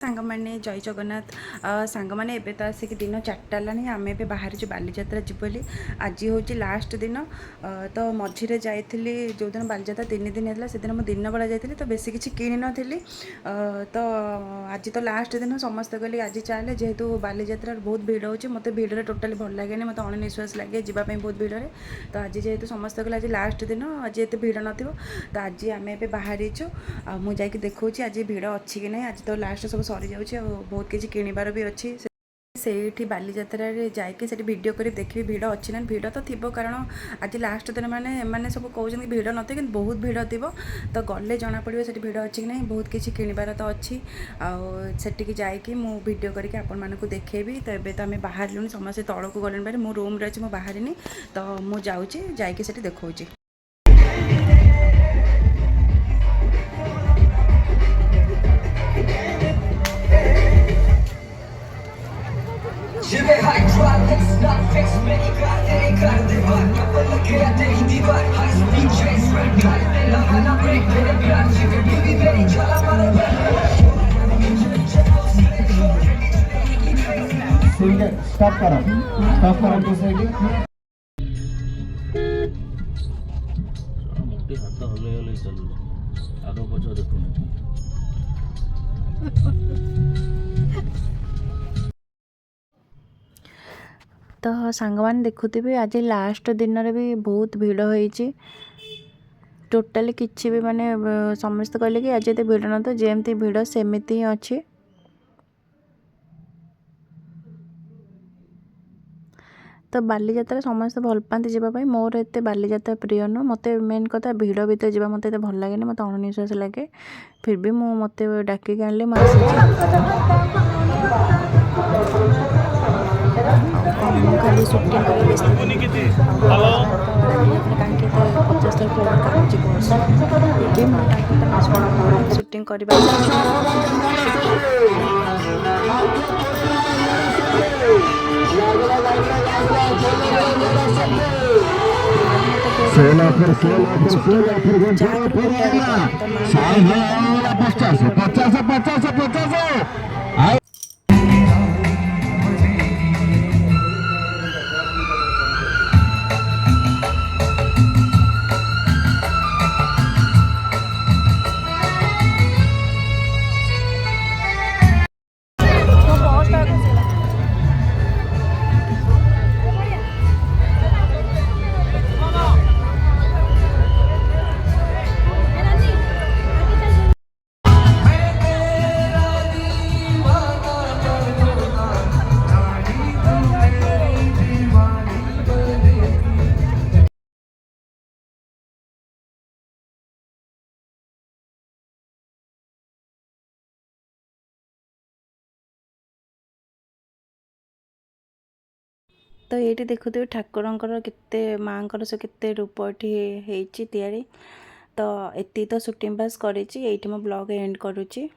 सांग मैंने जय जगन्नाथ सांग मैंने एबे तो आसिक दिन 4टा है आम ए बाहर बालीजात्रा जीवली आज हूँ लास्ट दिन तो मझे जाइली जो दिन बालीजात्रा 3 दिन है से दिन मुझे दिन बेला जाइली तो बेसी किसी किणी नी तो आज तो लास्ट दिन समस्ते कहली आज चले जेहेतु बालीजात्रा बहुत भीड़ हो मत भिड़े टोटाली भल लगे मत अणनिश्वास लगे जीवाई बहुत भिड़े तो आज जेहेतु समस्ते कहले आज लास्ट दिन आज एत भिड़ न तो आज आम ए बाहरीचु मुझे देखा आज भिड़ अच्छी कि ना आज तो लास्ट सब सरी जाऊँगी बहुत किसी किणवार भी अच्छी से बालीजात्रा जाकि वीडियो कर देखिए भिड़ अच्छी ना भिड़ तो थी कारण आज लास्ट दिन मैंने सब कहते भिड़ न कि बहुत भिड़ थी तो गले जना पड़ो से भिड़ अच्छी कि ना बहुत किसी किणवार तो अच्छी आठिकी जाकि वीडियो करके आपण मानक देखेबी तो ये तो आम बाहर लुणी समस्त तौक गले बाहर मो रूम अच्छी मुझे बाहरनी तो मुझे जाऊँगी जाकि देखा Je vais hydraulics, not fix many got they got the vibe. Never look at the divide. High speed chase, red light. They love and I break the blood. You can be very jala mara. Stop करो दूसरे की मुक्ति हाथ हले हले चल आगो पछो देखो तो सांग मैंने देखुवे आज लास्ट दिन भी बहुत भिड़ होती टोटाली किसी भी माने समस्त कहले कि आज ये भिड़ न तो जमती भिड़ सेमती ही अच्छी तो बालीजात्रा समस्त भल पाती जावाई मोर एत बालीजात्रा प्रिय नुह मत मेन कथा भिड़ भर जा मत भल लगे मत अणनिश्वास लगे फिर भी मत डाकिक आने खाली सुटिंग कर सुटिंग कर तो ये देखुए ठाकुर केते माँ से केते रूप ये तो एति तो सुटिंग पास करी मो ब्लॉग एंड करुच्ची।